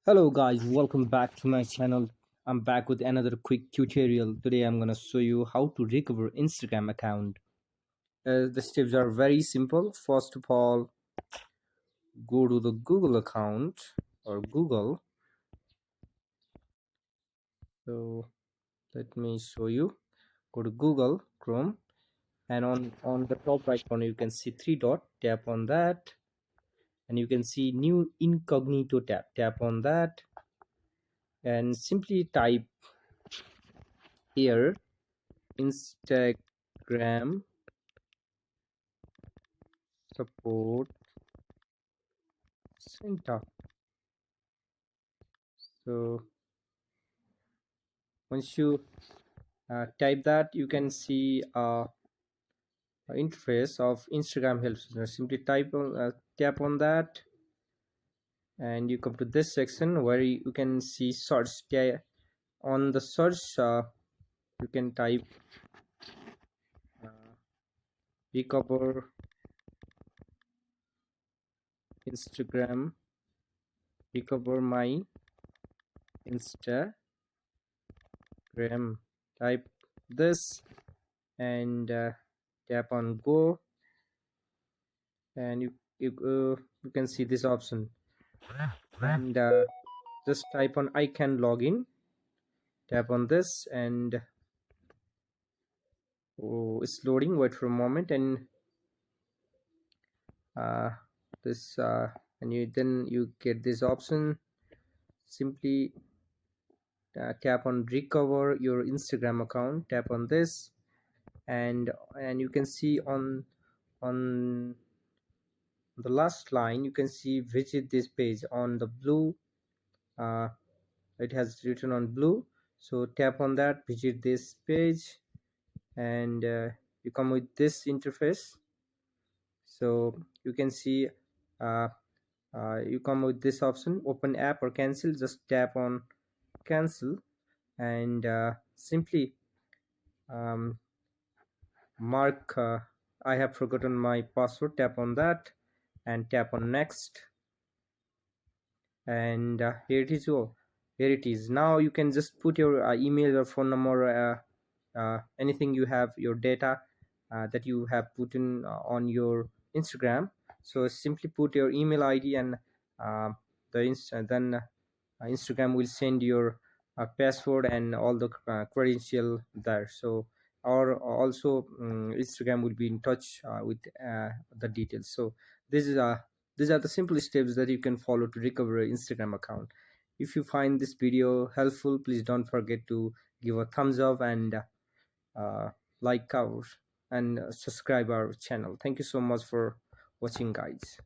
Hello guys, welcome back to my channel. I'm back with another quick tutorial. Today I'm gonna show you how to recover Instagram account. The steps are very simple. First of all, go to the Google account or Google. So let me show you. Go to Google Chrome, and on the top right corner you can see three dot. Tap on that and you can see new incognito tab. Tap on that and simply type here Instagram support center. So once you type that, you can see interface of Instagram help center. Simply tap on that and you come to this section where you can see search. On the search you can type uh, recover Instagram, recover my Instagram. Type this and tap on go, and you can see this option, and just type on I can log in. Tap on this and it's loading. Wait for a moment, and uh, this and you get this option. Simply tap on recover your Instagram account. Tap on this and you can see on the last line you can see visit this page on the blue. uh, it has written on blue, so tap on that, visit this page, and you come with this interface. So you can see uh, you come with this option, open app or cancel. Just tap on cancel and simply um, mark I have forgotten my password. Tap on that and tap on next, and here it is. Oh, here it is. Now you can just put your email or phone number, anything you have, your data that you have put in on your Instagram. So simply put your email ID and uh, then Instagram will send your password and all the credential there. So or also Instagram will be in touch with the details. So this is these are the simple steps that you can follow to recover your Instagram account. If you find this video helpful, please don't forget to give a thumbs up and uh, like our and subscribe our channel. Thank you so much for watching, guys.